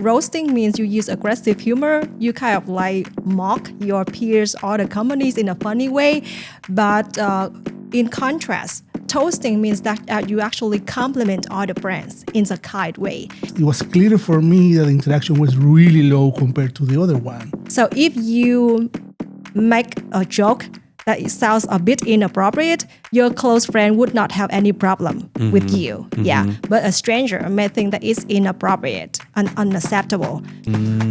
roasting means you use aggressive humor. You kind of like mock your peers or the companies in a funny way. But in contrast, toasting means that you actually compliment other brands in a kind way. It was clear for me that the interaction was really low compared to the other one. So if you make a joke that it sounds a bit inappropriate, your close friend would not have any problem with you. Yeah, but a stranger may think that it's inappropriate and unacceptable.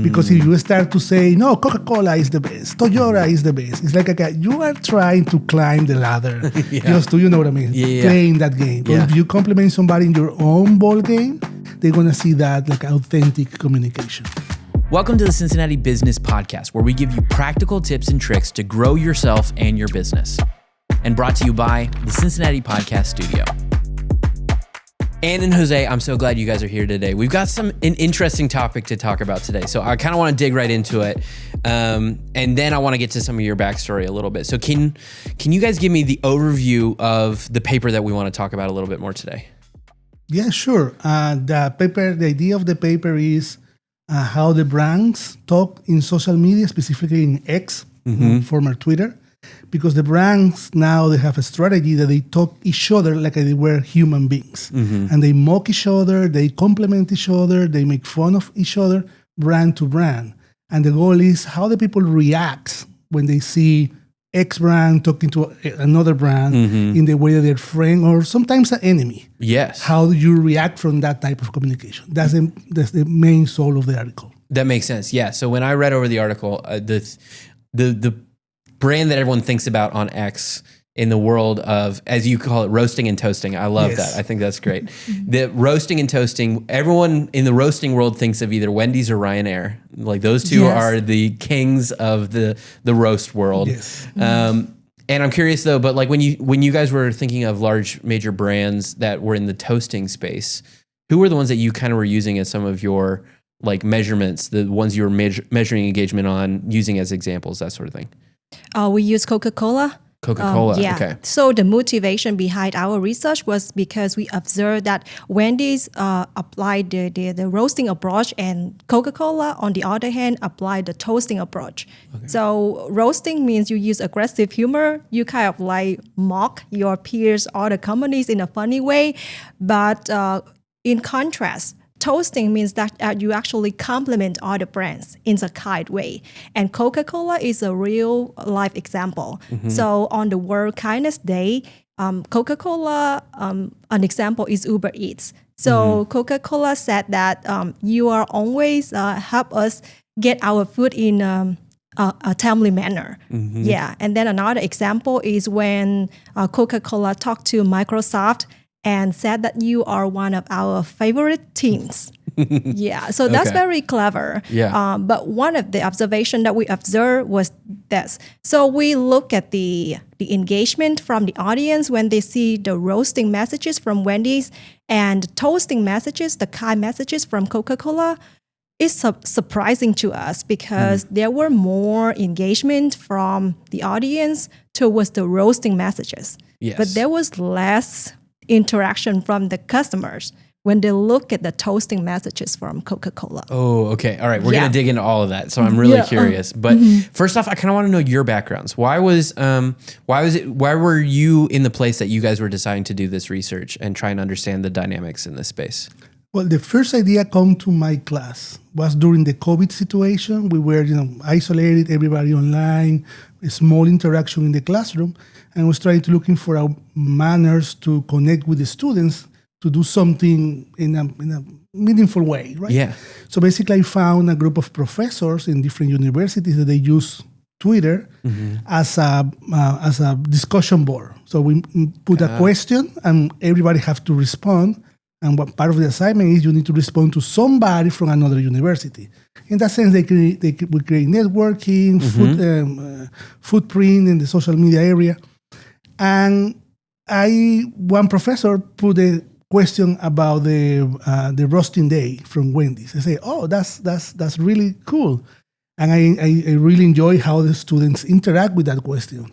Because if you start to say, no, Coca-Cola is the best, Toyota is the best, it's like you are trying to climb the ladder. Just to, you know what I mean? Playing that game. But if you compliment somebody in your own ball game, they're going to see that like authentic communication. Welcome to the Cincinnati Business Podcast, where we give you practical tips and tricks to grow yourself and your business. And brought to you by the Cincinnati Podcast Studio. Ann and Jose, I'm so glad you guys are here today. We've got an interesting topic to talk about today. So I kind of want to dig right into it. And then I want to get to some of your backstory a little bit. So can you guys give me the overview of the paper that we want to talk about a little bit more today? Yeah, sure. The idea of the paper is how the brands talk in social media, specifically in X, former Twitter, because the brands now they have a strategy that they talk each other like they were human beings, and they mock each other, they compliment each other, they make fun of each other, brand to brand, and the goal is how the people react when they see X brand talking to another brand in the way that they're friend or sometimes an enemy. Yes. How do you react from that type of communication? That's the main soul of the article. That makes sense. Yeah. So when I read over the article, the brand that everyone thinks about on X in the world of, as you call it, roasting and toasting. I love that. I think that's great. The roasting and toasting, everyone in the roasting world thinks of either Wendy's or Ryanair. Like those two are the kings of the roast world. Yes. And I'm curious though, but like when you guys were thinking of large major brands that were in the toasting space, who were the ones that you kind of were using as some of your like measurements, the ones you were measuring engagement on, using as examples, that sort of thing? We use Coca-Cola. Coca-Cola, okay. So the motivation behind our research was because we observed that Wendy's applied the roasting approach and Coca-Cola, on the other hand, applied the toasting approach. Okay. So roasting means you use aggressive humor. You kind of like mock your peers or the companies in a funny way. But in contrast, toasting means that you actually compliment other brands in a kind way. And Coca-Cola is a real life example. So on the World Kindness Day, Coca-Cola, an example is Uber Eats. So Coca-Cola said that you are always help us get our food in a timely manner. Yeah. And then another example is when Coca-Cola talked to Microsoft and said that you are one of our favorite teams. So that's very clever. But one of the observations that we observed was this. So we look at the engagement from the audience when they see the roasting messages from Wendy's and toasting messages, the kind messages from Coca-Cola. It's surprising to us because there were more engagement from the audience towards the roasting messages. But there was less interaction from the customers when they look at the toasting messages from Coca-Cola. Oh, okay. All right. We're going to dig into all of that. So I'm really curious. But first off, I kind of want to know your backgrounds. Why were you in the place that you guys were deciding to do this research and try and understand the dynamics in this space? Well, the first idea come to my class was during the COVID situation. We were, isolated, everybody online, a small interaction in the classroom, and was trying to looking for manners to connect with the students to do something in a meaningful way, right? Yeah. So basically, I found a group of professors in different universities that they use Twitter as a discussion board. So we put a question, and everybody have to respond. And what part of the assignment is you need to respond to somebody from another university. In that sense, we create networking, footprint in the social media area. And one professor put a question about the roasting day from Wendy's. I say, oh, that's really cool. And I really enjoy how the students interact with that question.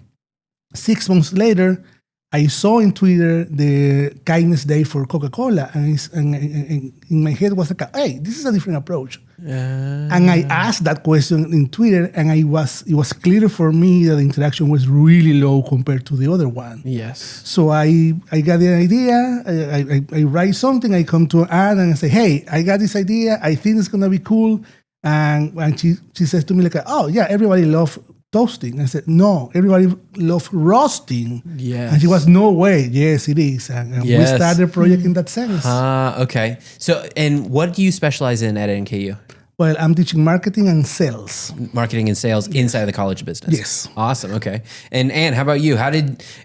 6 months later, I saw in Twitter the Kindness Day for Coca-Cola, and in my head was like, hey, this is a different approach. And I asked that question in Twitter, and it was clear for me that the interaction was really low compared to the other one. Yes. So I got the idea. I write something. I come to Anne and I say, "Hey, I got this idea. I think it's gonna be cool." And she says to me like, "Oh yeah, everybody loves toasting." I said, "No, everybody loves roasting." Yes. And she was, "No way." Yes, it is. And we started the project in that sense. Okay. So, and what do you specialize in at NKU? Well, I'm teaching marketing and sales. Marketing and sales inside of the college business. Yes. Awesome. Okay. And Anne, how about you?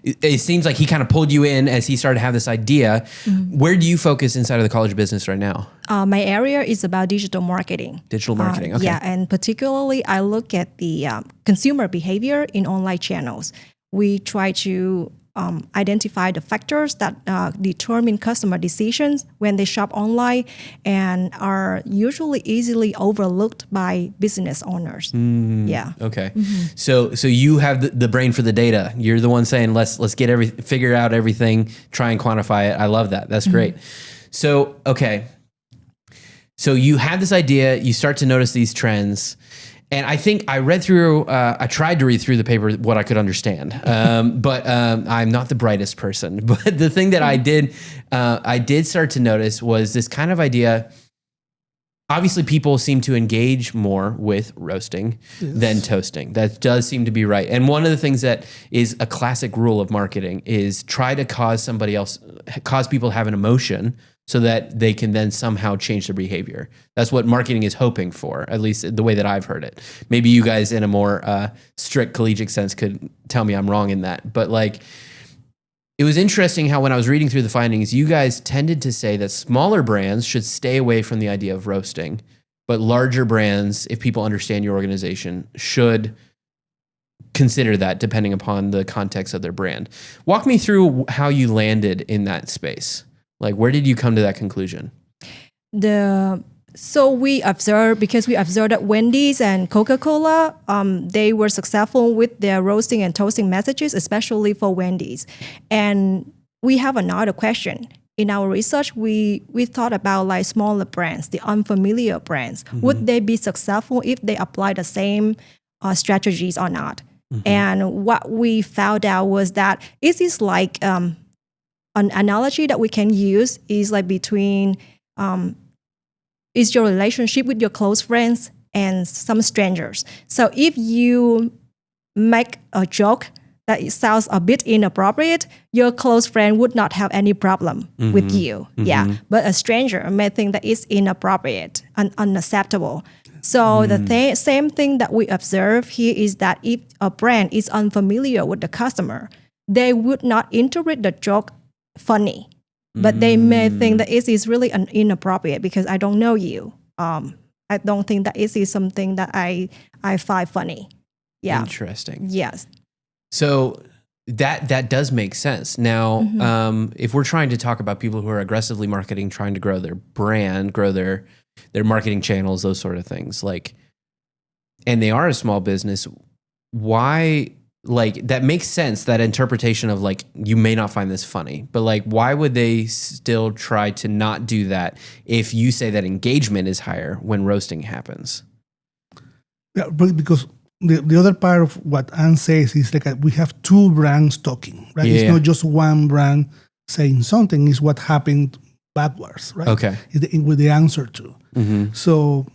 It seems like he kind of pulled you in as he started to have this idea. Where do you focus inside of the college business right now? My area is about digital marketing. Digital marketing. Okay. Yeah, and particularly I look at the consumer behavior in online channels. We try to identify the factors that determine customer decisions when they shop online and are usually easily overlooked by business owners. Yeah. Okay. So you have the brain for the data. You're the one saying let's get figure out everything, try and quantify it. I love that. That's great. So okay. So you had this idea. You start to notice these trends. And I think I tried to read through the paper what I could understand, but I'm not the brightest person. But the thing that I did start to notice was this kind of idea. Obviously, people seem to engage more with roasting than toasting. That does seem to be right. And one of the things that is a classic rule of marketing is try to cause people to have an emotion so that they can then somehow change their behavior. That's what marketing is hoping for, at least the way that I've heard it. Maybe you guys in a more strict collegiate sense could tell me I'm wrong in that. But like, it was interesting how when I was reading through the findings, you guys tended to say that smaller brands should stay away from the idea of roasting, but larger brands, if people understand your organization, should consider that depending upon the context of their brand. Walk me through how you landed in that space. Like, where did you come to that conclusion? So we observed that Wendy's and Coca-Cola, they were successful with their roasting and toasting messages, especially for Wendy's. And we have another question. In our research, we thought about like smaller brands, the unfamiliar brands. Would they be successful if they apply the same strategies or not? And what we found out was that it is like an analogy that we can use is like between is your relationship with your close friends and some strangers. So if you make a joke that it sounds a bit inappropriate, your close friend would not have any problem with you. Yeah, but a stranger may think that it's inappropriate and unacceptable. So the same thing that we observe here is that if a brand is unfamiliar with the customer, they would not interpret the joke funny, but they may think that it is really inappropriate because I don't know you. I don't think that it is something that I find funny. Yeah. Interesting. Yes. So that does make sense. Now, if we're trying to talk about people who are aggressively marketing, trying to grow their brand, grow their marketing channels, those sort of things, like, and they are a small business, why, like, that makes sense, that interpretation of like, you may not find this funny, but like, why would they still try to not do that if you say that engagement is higher when roasting happens? Yeah, but because the other part of what Anne says is like we have two brands talking, right? Yeah. It's not just one brand saying something, it's what happened backwards, right? Okay. With the answer to. So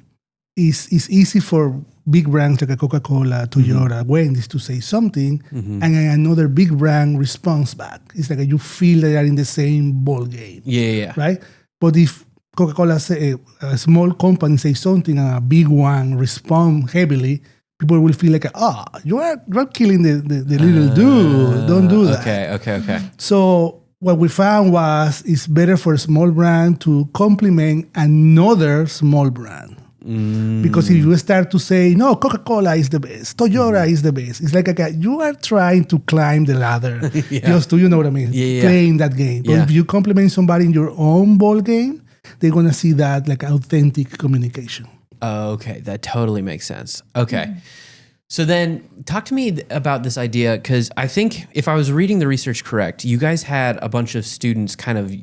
it's easy for big brands like a Coca-Cola, Toyota, Wendy's to say something, and then another big brand responds back. It's like you feel they are in the same ball game. Yeah. Right? But if Coca-Cola say a small company say something and a big one respond heavily, people will feel like, you're killing the little dude. Don't do that. Okay. So what we found was it's better for a small brand to complement another small brand. Because if you start to say, no, Coca-Cola is the best, Toyota is the best, it's like you are trying to climb the ladder just to, you know what I mean, playing that game. But if you compliment somebody in your own ball game, they're going to see that like authentic communication. Okay, that totally makes sense. Okay. So then talk to me about this idea, because I think if I was reading the research correct, you guys had a bunch of students kind of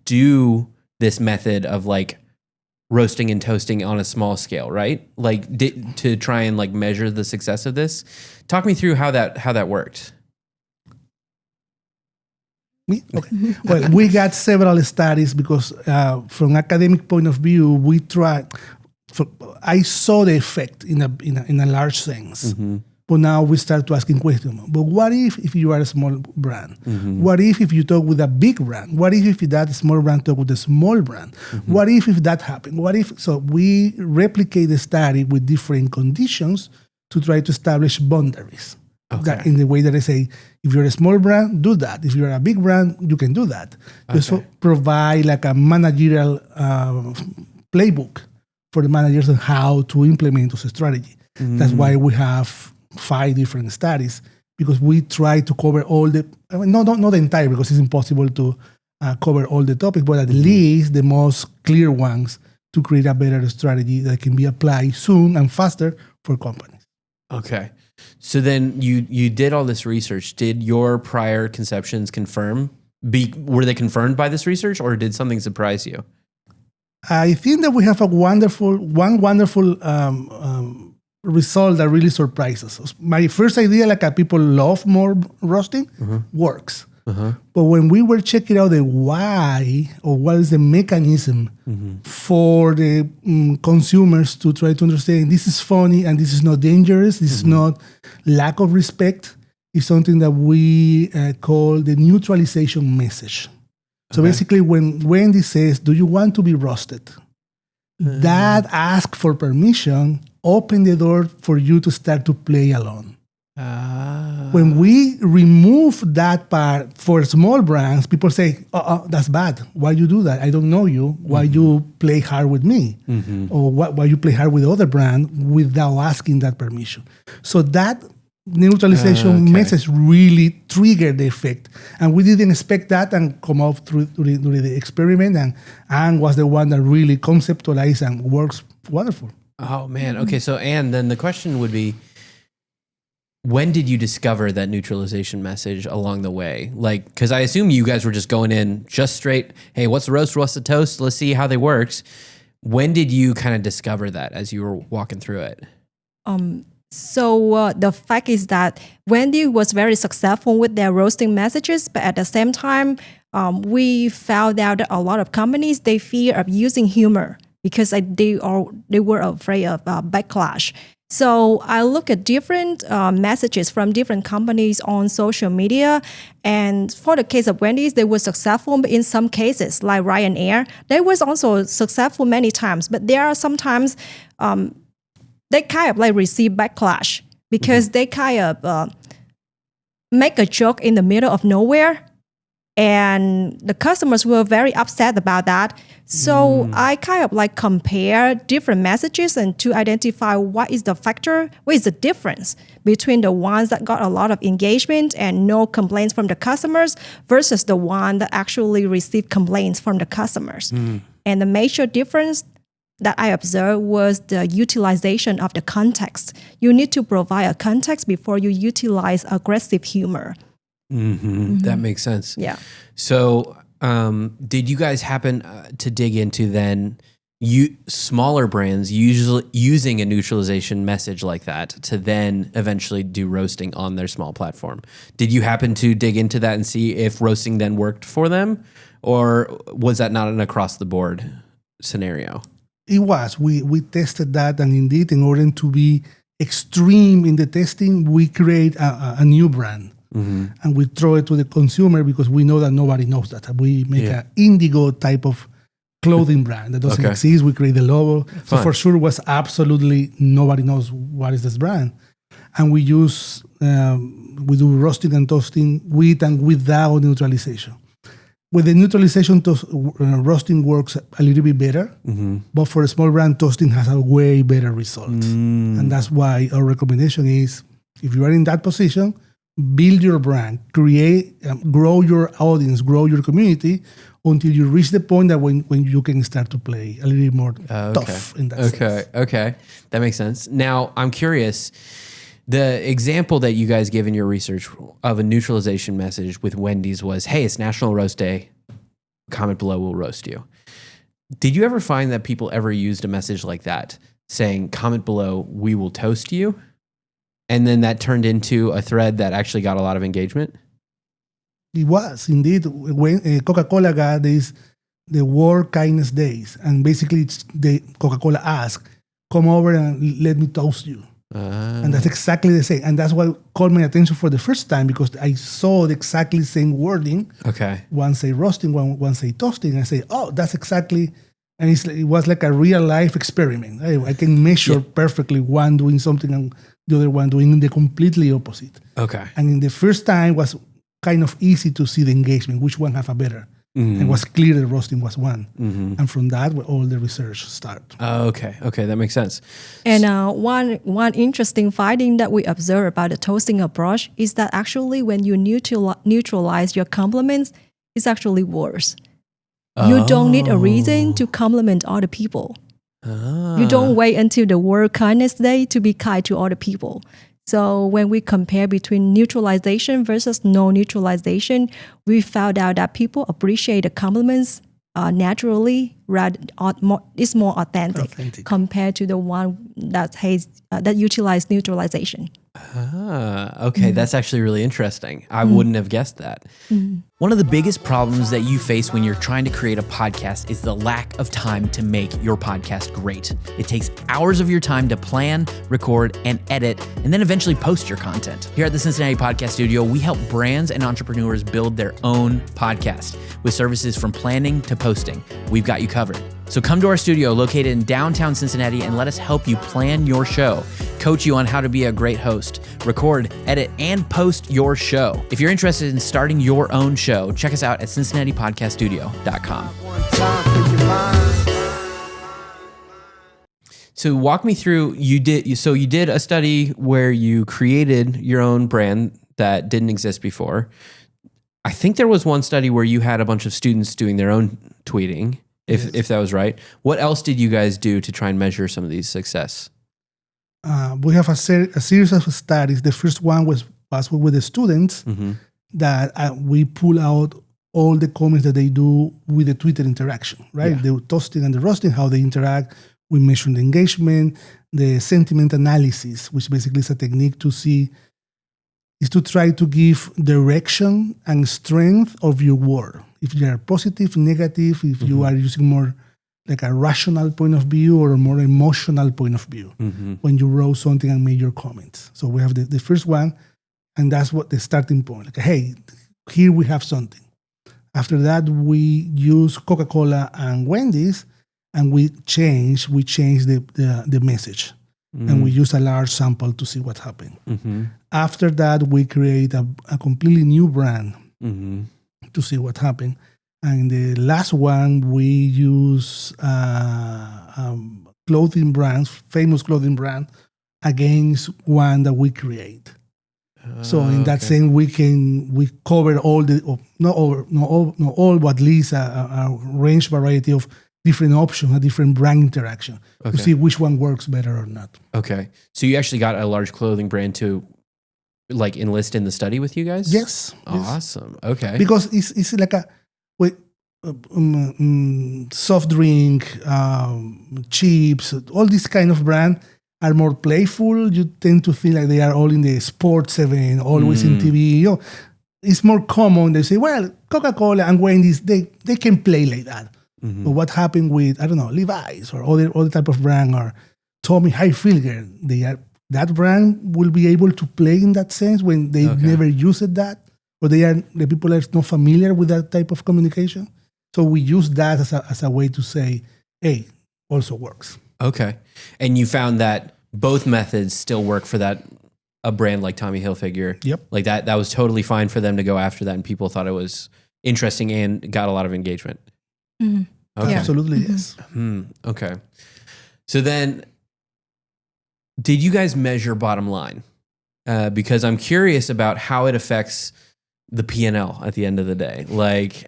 do this method of like roasting and toasting on a small scale, right? Like to try and like measure the success of this. Talk me through how that worked. Me? Okay. Well, we got several studies because from academic point of view, we tried. I saw the effect in a large sense. Mm-hmm. But now we start to asking questions. But what if you are a small brand? Mm-hmm. What if you talk with a big brand? What if that small brand talk with a small brand? Mm-hmm. What if that happened? So we replicate the study with different conditions to try to establish boundaries. Okay. That in the way that I say, if you're a small brand, do that. If you're a big brand, you can do that. Okay. Just provide like a managerial playbook for the managers on how to implement those strategy. Mm-hmm. That's why we have 5 different studies, because we try to cover all the, not the entire, because it's impossible to cover all the topics, but at least the most clear ones to create a better strategy that can be applied soon and faster for companies. Okay. So then you did all this research. Did your prior conceptions were they confirmed by this research, or did something surprise you? I think that we have one wonderful result that really surprises us. My first idea, like people love more roasting, works. Uh-huh. But when we were checking out the why, or what is the mechanism for the consumers to try to understand this is funny and this is not dangerous, this is not lack of respect, is something that we call the neutralization message. So basically when Wendy says, do you want to be roasted? That ask for permission open the door for you to start to play along. When we remove that part for small brands, people say, that's bad. Why you do that? I don't know you. Why you play hard with me? Or why you play hard with other brand without asking that permission? So that neutralization message really triggered the effect. And we didn't expect that and come up during the experiment. And was the one that really conceptualized and works wonderful. Oh, man. Okay. So, Anne, then the question would be, when did you discover that neutralization message along the way? Like, because I assume you guys were just going in just straight, hey, what's the roast, what's the toast? Let's see how they works. When did you kind of discover that as you were walking through it? So the fact is that Wendy was very successful with their roasting messages, but at the same time, we found out that a lot of companies, they fear of using humor because they were afraid of backlash. So I look at different messages from different companies on social media. And for the case of Wendy's, they were successful in some cases, like Ryanair. They was also successful many times, but there are sometimes they kind of like receive backlash because they kind of make a joke in the middle of nowhere. And the customers were very upset about that. So I kind of like compare different messages and to identify what is the factor, what is the difference between the ones that got a lot of engagement and no complaints from the customers versus the one that actually received complaints from the customers. And the major difference that I observed was the utilization of the context. You need to provide a context before you utilize aggressive humor. That makes sense. Yeah. So, did you guys happen to dig into then smaller brands usually using a neutralization message like that to then eventually do roasting on their small platform? Did you happen to dig into that and see if roasting then worked for them, or was that not an across the board scenario? It was. We tested that, and indeed, in order to be extreme in the testing, we create a new brand. And we throw it to the consumer because we know that nobody knows that. We make an indigo type of clothing brand that doesn't exist. We create the logo. Fun. So for sure was absolutely nobody knows what is this brand. And we do roasting and toasting with and without neutralization. With the neutralization, roasting works a little bit better, but for a small brand, toasting has a way better result. And that's why our recommendation is, if you are in that position, build your brand, grow your audience, grow your community until you reach the point that when you can start to play a little bit more tough in that sense. Okay. That makes sense. Now, I'm curious, the example that you guys give in your research of a neutralization message with Wendy's was, hey, it's National Roast Day. Comment below, we'll roast you. Did you ever find that people ever used a message like that, saying, comment below, we will toast you? And then that turned into a thread that actually got a lot of engagement? It was indeed when Coca-Cola got the World Kindness Days, and basically Coca-Cola asked, come over and let me toast you. And that's exactly the same. And that's what caught my attention for the first time, because I saw the exactly same wording. Okay. One say roasting, one say toasting. I say, oh, that's exactly. And it was like a real life experiment. I can measure perfectly one doing something and the other one doing the completely opposite. Okay. And in the first time was kind of easy to see the engagement, which one have a better. And it was clear that roasting was one. And from that, all the research started. Okay, that makes sense. And one interesting finding that we observe about the toasting approach is that actually when you neutralize your compliments, it's actually worse. You don't need a reason to compliment other people. You don't wait until the World Kindness Day to be kind to other people. So when we compare between neutralization versus no neutralization, we found out that people appreciate the compliments naturally, it's more authentic compared to the one that utilize neutralization. Okay, that's actually really interesting. I wouldn't have guessed that. One of the biggest problems that you face when you're trying to create a podcast is the lack of time to make your podcast great. It takes hours of your time to plan, record, and edit, and then eventually post your content. Here at the Cincinnati Podcast Studio, we help brands and entrepreneurs build their own podcast with services from planning to posting. We've got you covered. So come to our studio located in downtown Cincinnati and let us help you plan your show, coach you on how to be a great host, record, edit, and post your show. If you're interested in starting your own show, check us out at CincinnatiPodcastStudio.com. So walk me through, you did a study where you created your own brand that didn't exist before. I think there was one study where you had a bunch of students doing their own tweeting. If that was right. What else did you guys do to try and measure some of these success? We have a series of studies. The first one was with the students that we pull out all the comments that they do with the Twitter interaction, right? Yeah. The toasting and the roasting, how they interact. We measure the engagement, the sentiment analysis, which basically is a technique is to try to give direction and strength of your word. If you are positive, negative, if you are using more like a rational point of view or a more emotional point of view when you wrote something and made your comments. So we have the first one, and that's what the starting point. Like, hey, here we have something. After that, we use Coca-Cola and Wendy's, and we change the message. And we use a large sample to see what happened. After that, we create a completely new brand to see what happened. And the last one, we use clothing brands, famous clothing brand, against one that we create. So in that sense, we cover all not all, but at least a range variety of different options, a different brand interaction to see which one works better or not. Okay. So you actually got a large clothing brand to like enlist in the study with you guys? Yes. Awesome. Okay. Because it's like soft drink, chips, all these kind of brand are more playful. You tend to feel like they are all in the sports event, always in TV. It's more common. They say, well, Coca-Cola and Wendy's, they can play like that. But what happened with, I don't know, Levi's or other type of brand, or Tommy Hilfiger, that brand will be able to play in that sense when they never used that, or the people are not familiar with that type of communication. So we use that as a way to say, hey, also works. Okay. And you found that both methods still work for a brand like Tommy Hilfiger. Yep. Like that was totally fine for them to go after that, and people thought it was interesting and got a lot of engagement. Okay. Absolutely, yes. Okay. So then, did you guys measure bottom line? Because I'm curious about how it affects the P&L at the end of the day. Like,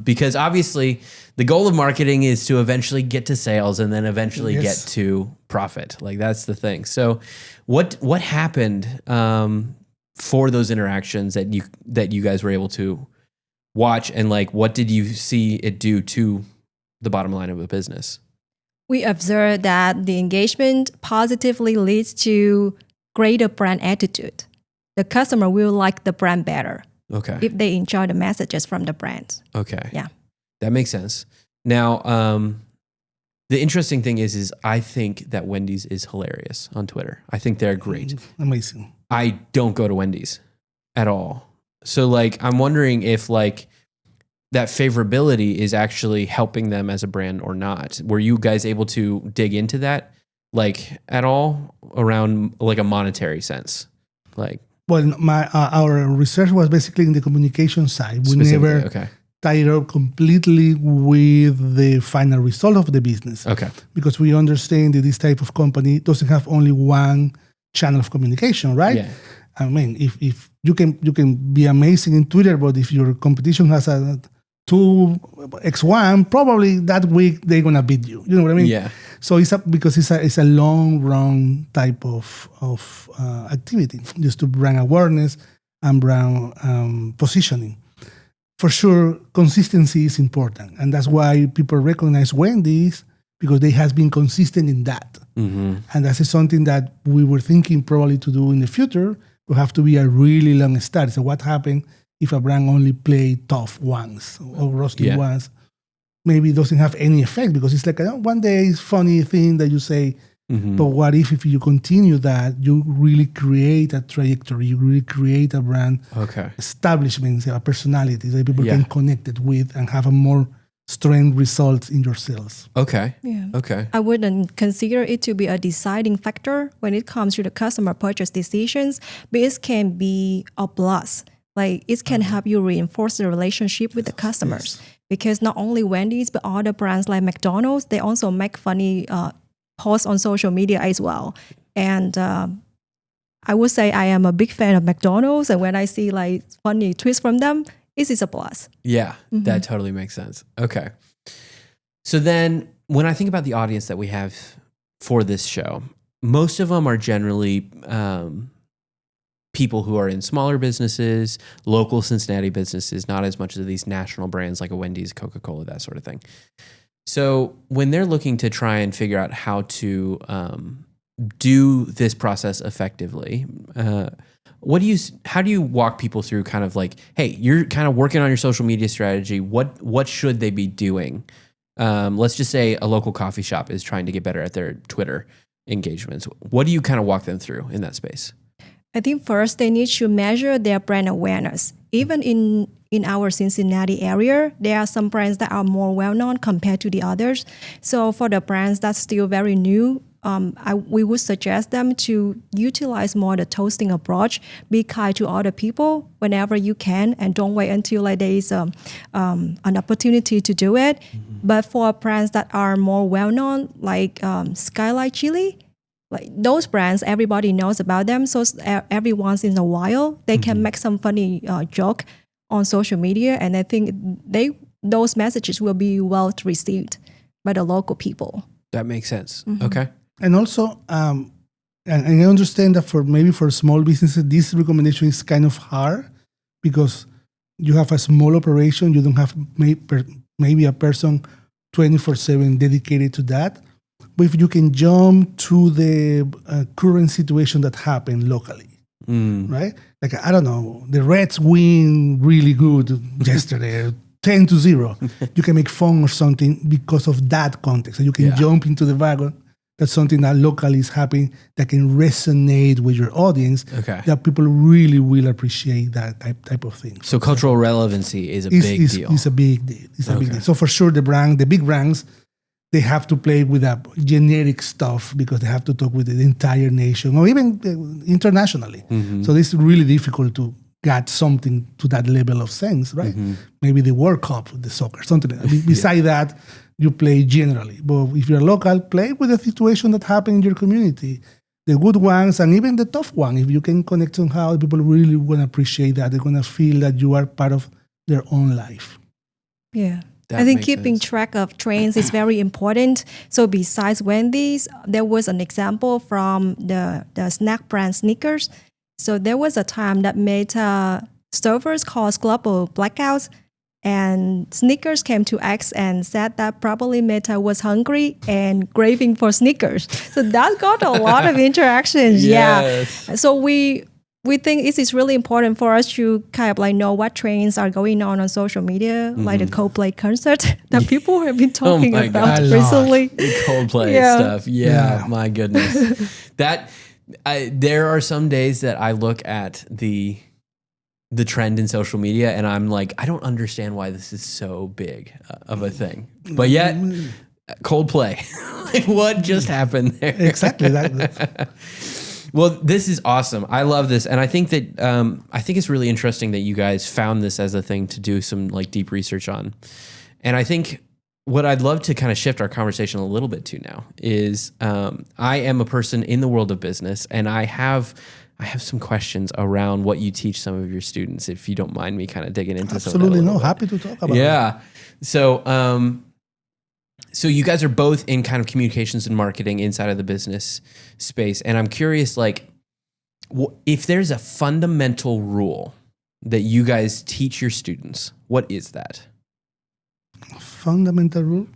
because obviously the goal of marketing is to eventually get to sales and then eventually get to profit. Like that's the thing. So what happened for those interactions that you guys were able to watch, and like what did you see it do to the bottom line of a business? We observe that the engagement positively leads to greater brand attitude. The customer will like the brand better Okay. if they enjoy the messages from the brand. Okay. Yeah. That makes sense. Now, the interesting thing is I think that Wendy's is hilarious on Twitter. I think they're great. Amazing. I don't go to Wendy's at all. So like, I'm wondering if like that favorability is actually helping them as a brand or not. Were you guys able to dig into that like at all around like a monetary sense? Like, Well, our research was basically in the communication side. We never tied up completely with the final result of the business. Okay. Because we understand that this type of company doesn't have only one channel of communication, right? Yeah. I mean, if you can be amazing in Twitter, but if your competition has a 2x1, probably that week they're gonna beat you. You know what I mean? Yeah. So it's a long run type of activity, just to brand awareness and brand positioning. For sure, consistency is important, and that's why people recognize Wendy's, because they has been consistent in that. Mm-hmm. And that is something that we were thinking probably to do in the future. Will have to be a really long start. So what happened if a brand only play tough ones or roasting ones? Maybe it doesn't have any effect, because it's like one day it's funny thing that you say, but what if you continue that, you really create a trajectory, you really create a brand establishment, a personality that people can connect it with and have a more strength results in your sales. Okay. Yeah. Okay. I wouldn't consider it to be a deciding factor when it comes to the customer purchase decisions, but it can be a plus. Like it can help you reinforce the relationship with the customers. Yes. Because not only Wendy's, but other brands like McDonald's, they also make funny posts on social media as well. And I would say I am a big fan of McDonald's. And when I see like funny tweets from them, it is a plus. Yeah, that totally makes sense. Okay. So then when I think about the audience that we have for this show, most of them are generally people who are in smaller businesses, local Cincinnati businesses, not as much as these national brands like a Wendy's, Coca-Cola, that sort of thing. So when they're looking to try and figure out how to do this process effectively, how do you walk people through kind of like, hey, you're kind of working on your social media strategy. What should they be doing? Let's just say a local coffee shop is trying to get better at their Twitter engagements. What do you kind of walk them through in that space? I think first they need to measure their brand awareness. Even in our Cincinnati area, there are some brands that are more well-known compared to the others. So for the brands that's still very new, we would suggest them to utilize more the toasting approach. Be kind to other people whenever you can, and don't wait until like there is an opportunity to do it. But for brands that are more well-known, like Skyline Chili, like those brands, everybody knows about them. So every once in a while, they can make some funny joke on social media, and I think those messages will be well received by the local people. That makes sense. Okay. And also, and I understand that for small businesses, this recommendation is kind of hard because you have a small operation. You don't have maybe a person 24/7 dedicated to that. But if you can jump to the current situation that happened locally, right? Like, I don't know, the Reds win really good yesterday, 10-0. You can make fun or something because of that context. So you can jump into the wagon. That's something that locally is happening that can resonate with your audience. Okay. That people really will appreciate that type of thing. So cultural relevancy is a big deal. It's a big deal. It's a big deal. So for sure, the big brands, they have to play with that generic stuff because they have to talk with the entire nation or even internationally. So it's really difficult to get something to that level of sense, right? Maybe the World Cup, the soccer, something like that. Besides that, you play generally. But if you're local, play with the situation that happened in your community. The good ones and even the tough one. If you can connect somehow, people really want to appreciate that. They're going to feel that you are part of their own life. Yeah. I think keeping track of trends is very important. So besides Wendy's, there was an example from the snack brand Snickers. So there was a time that made servers cause global blackouts. And Snickers came to X and said that probably Meta was hungry and craving for Snickers. So that got a lot of interactions. Yes. Yeah. So we think it is really important for us to kind of like know what trends are going on social media, like the Coldplay concert that people have been talking my about God. recently. The Coldplay Yeah. stuff. Yeah, my goodness. There are some days that I look at the trend in social media and I'm like, I don't understand why this is so big of a thing. But yet, Coldplay. Like, what just happened there? Exactly. That. Well, this is awesome. I love this. And I think that I think it's really interesting that you guys found this as a thing to do some like deep research on. And I think what I'd love to kind of shift our conversation a little bit to now is I am a person in the world of business, and I have some questions around what you teach some of your students, if you don't mind me kind of digging into some of that a Absolutely, little no, bit. happy to talk about it. Yeah. So you guys are both in kind of communications and marketing inside of the business space. And I'm curious, like, if there's a fundamental rule that you guys teach your students, what is that? Fundamental rule?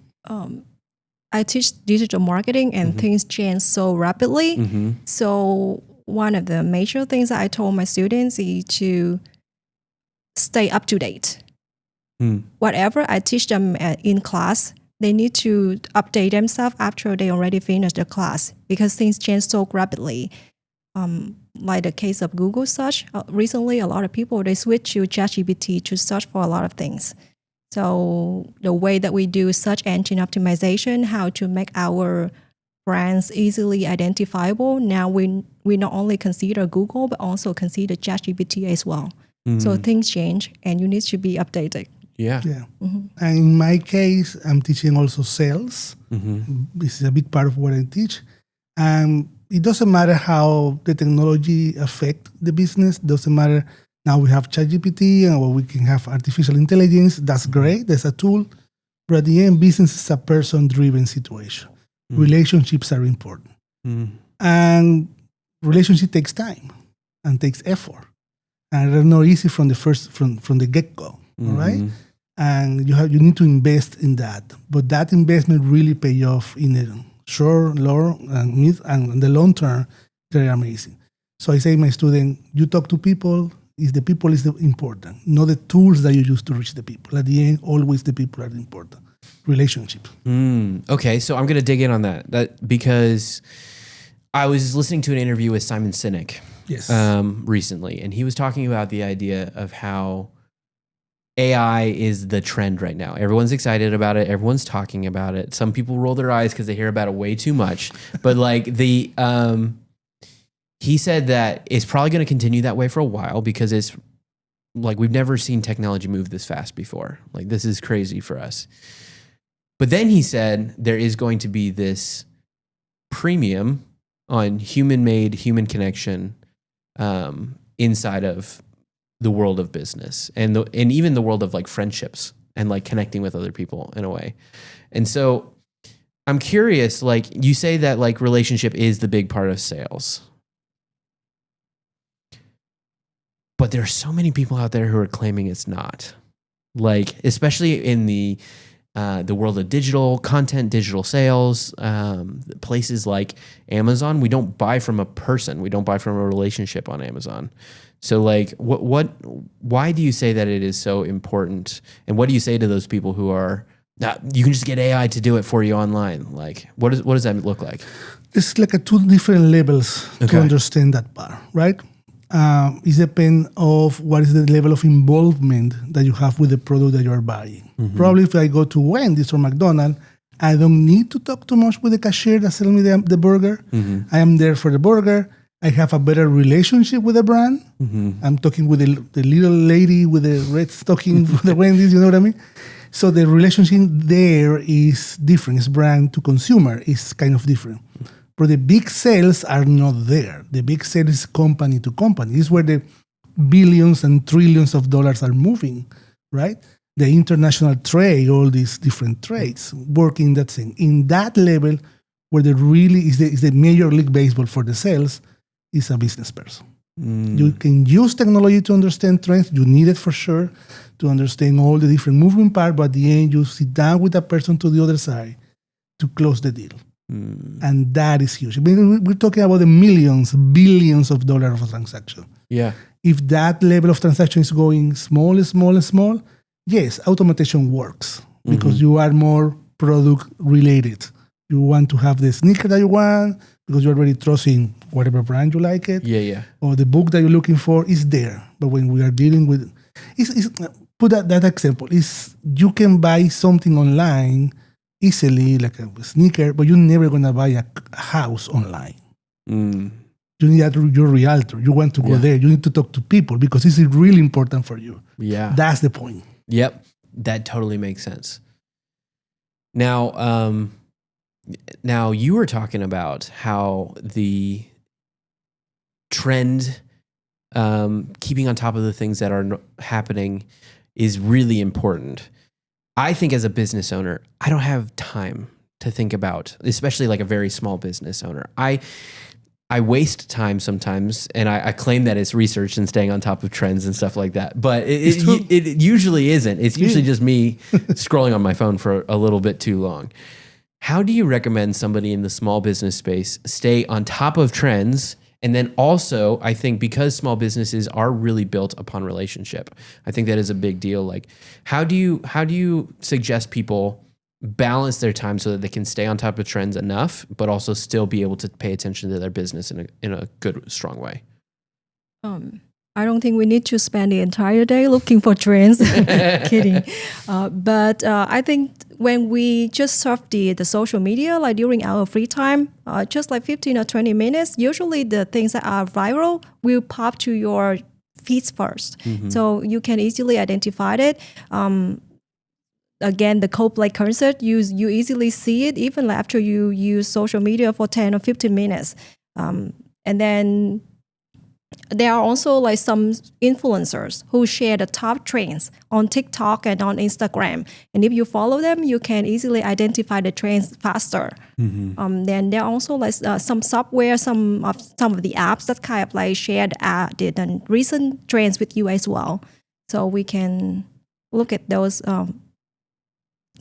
I teach digital marketing and things change so rapidly. So one of the major things that I told my students is to stay up to date. Whatever I teach them in class, they need to update themselves after they already finished the class because things change so rapidly. Like the case of Google search, recently a lot of people, they switch to ChatGPT to search for a lot of things. So the way that we do search engine optimization, how to make our brands easily identifiable, now we not only consider Google, but also consider ChatGPT as well. So things change and you need to be updated. Yeah. And in my case, I'm teaching also sales. This is a big part of what I teach. It doesn't matter how the technology affect the business. Doesn't matter. Now we have ChatGPT and we can have artificial intelligence. That's great. That's a tool. But at the end, business is a person-driven situation. Relationships are important. And relationship takes time and takes effort. And they're not easy from the get-go. All right? And you need to invest in that. But that investment really pay off in the short, long, and mid, and the long term. They're amazing. So I say to my student, you talk to people, the people is the important, not the tools that you use to reach the people. At the end, always the people are important. Relationships. Okay, so I'm going to dig in on that because I was listening to an interview with Simon Sinek recently, and he was talking about the idea of how AI is the trend right now. Everyone's excited about it. Everyone's talking about it. Some people roll their eyes because they hear about it way too much. But like he said that it's probably going to continue that way for a while because it's like we've never seen technology move this fast before. Like this is crazy for us. But then he said there is going to be this premium on human-made, human connection inside of the world of business and even the world of like friendships and like connecting with other people in a way. And so I'm curious, like you say that like relationship is the big part of sales, but there are so many people out there who are claiming it's not, like, especially in the world of digital content, digital sales, places like Amazon. We don't buy from a person. We don't buy from a relationship on Amazon. So like, why do you say that it is so important? And what do you say to those people who are, you can just get AI to do it for you online? Like, what does that look like? It's like two different levels to understand that part, right? It depends of what is the level of involvement that you have with the product that you are buying. Probably if I go to Wendy's or McDonald's, I don't need to talk too much with the cashier that sells me the burger. I am there for the burger. I have a better relationship with the brand. I'm talking with the little lady with the red stocking with the Wendy's, you know what I mean? So the relationship there is different. It's brand to consumer. It's kind of different. But the big sales are not there. The big sales is company to company. This is where the billions and trillions of dollars are moving, right? The international trade, all these different trades working that thing. In that level, where the really is the Major League Baseball for the sales, is a business person. You can use technology to understand trends. You need it for sure to understand all the different moving parts, but at the end, you sit down with a person to the other side to close the deal. And that is huge. I mean, we're talking about the millions, billions of dollars of transaction. Yeah. If that level of transaction is going small, yes, automation works because you are more product related. You want to have the sneaker that you want because you're already trusting whatever brand you like it. Yeah. Or the book that you're looking for is there. But when we are dealing with, put that example, is you can buy something online easily, like a sneaker, but you're never going to buy a house online. You need your realtor. You want to go there. You need to talk to people because this is really important for you. Yeah. That's the point. Yep. That totally makes sense. Now, you were talking about how the trend, keeping on top of the things that are happening is really important. I think as a business owner, I don't have time to think about, especially like a very small business owner. I waste time sometimes, and I claim that it's research and staying on top of trends and stuff like that. But it usually isn't. It's usually just me scrolling on my phone for a little bit too long. How do you recommend somebody in the small business space stay on top of trends? And then also, I think because small businesses are really built upon relationship, I think that is a big deal. Like, how do you suggest people balance their time so that they can stay on top of trends enough, but also still be able to pay attention to their business in a good, strong way? I don't think we need to spend the entire day looking for trends. Kidding. But I think when we just surf the social media, like during our free time, just like 15 or 20 minutes, usually the things that are viral will pop to your feeds first. So you can easily identify it. Again, the Coldplay concert, you easily see it even after you use social media for 10 or 15 minutes. And then there are also like some influencers who share the top trends on TikTok and on Instagram. And if you follow them, you can easily identify the trends faster. Then there are also like some software, some of the apps that kind of like share the recent trends with you as well. So we can look at those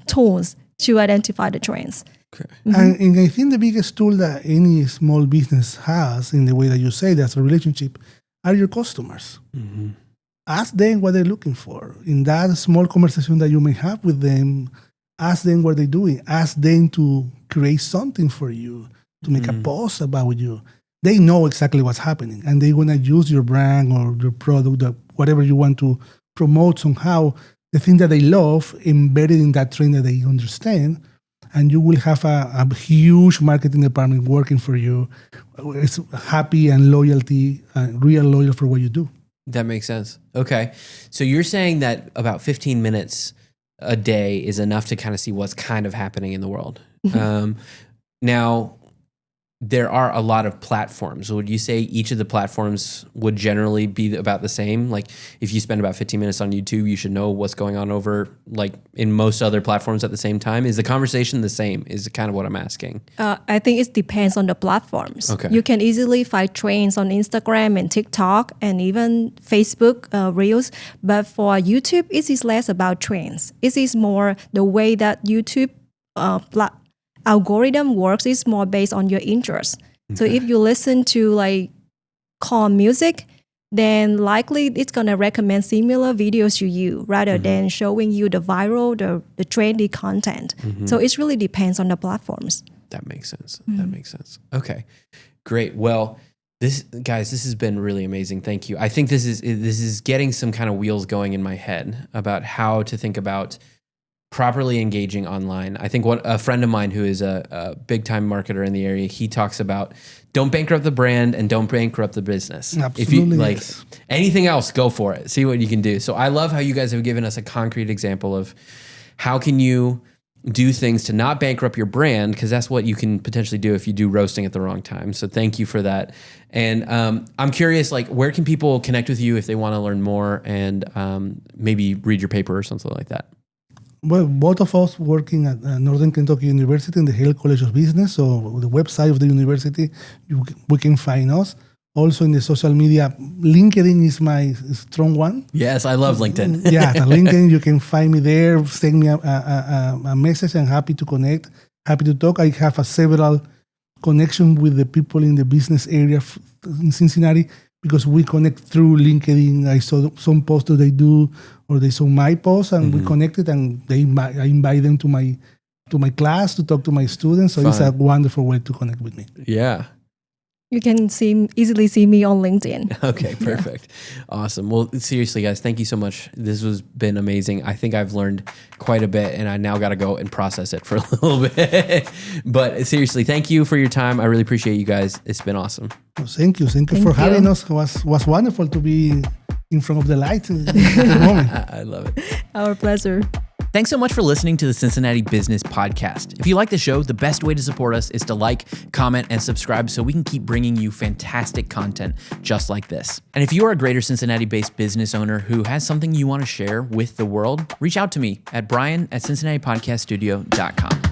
tools to identify the trends. Okay. And I think the biggest tool that any small business has in the way that you say that's a relationship are your customers. Ask them what they're looking for. In that small conversation that you may have with them, ask them what they're doing. Ask them to create something for you, to make a post about you. They know exactly what's happening, and they're going to use your brand or your product, whatever you want to promote somehow, the thing that they love embedded in that trend that they understand. And you will have a huge marketing department working for you. It's happy and loyalty, real loyal for what you do. That makes sense. Okay. So you're saying that about 15 minutes a day is enough to kind of see what's kind of happening in the world. Now, there are a lot of platforms. Would you say each of the platforms would generally be about the same? Like if you spend about 15 minutes on YouTube, you should know what's going on over like in most other platforms at the same time. Is the conversation the same? Is kind of what I'm asking. I think it depends on the platforms. Okay. You can easily find trends on Instagram and TikTok and even Facebook Reels. But for YouTube, it is less about trends. It is more the way that YouTube algorithm works is more based on your interest. So if you listen to like calm music, then likely it's going to recommend similar videos to you rather than showing you the viral, the trendy content. So it really depends on the platforms. That makes sense. That makes sense. Okay, great. Well, this has been really amazing. Thank you. I think this is getting some kind of wheels going in my head about how to think about properly engaging online. I think a friend of mine who is a big time marketer in the area, he talks about don't bankrupt the brand and don't bankrupt the business. Absolutely. If you like anything else, go for it. See what you can do. So I love how you guys have given us a concrete example of how can you do things to not bankrupt your brand, because that's what you can potentially do if you do roasting at the wrong time. So thank you for that. And I'm curious, like, where can people connect with you if they want to learn more and maybe read your paper or something like that? Well, both of us working at Northern Kentucky University in the Hale College of Business. So the website of the university, we can find us. Also in the social media, LinkedIn is my strong one. Yes, I love LinkedIn. Yeah, the LinkedIn, you can find me there. Send me a message. I'm happy to connect, happy to talk. I have several connections with the people in the business area in Cincinnati because we connect through LinkedIn. I saw some posts that they do, or they saw my post, and we connected, and I invite them to my class to talk to my students. So it's a wonderful way to connect with me. Yeah. You can easily see me on LinkedIn. Okay, perfect. Awesome. Well, seriously, guys, thank you so much. This has been amazing. I think I've learned quite a bit, and I now got to go and process it for a little bit. But seriously, thank you for your time. I really appreciate you guys. It's been awesome. Well, thank you for having us. It was wonderful to be in front of the lights at the moment. I love it. Our pleasure. Thanks so much for listening to the Cincinnati Business Podcast. If you like the show, the best way to support us is to like, comment, and subscribe so we can keep bringing you fantastic content just like this. And if you are a Greater Cincinnati-based business owner who has something you want to share with the world, reach out to me at brian@cincinnatipodcaststudio.com.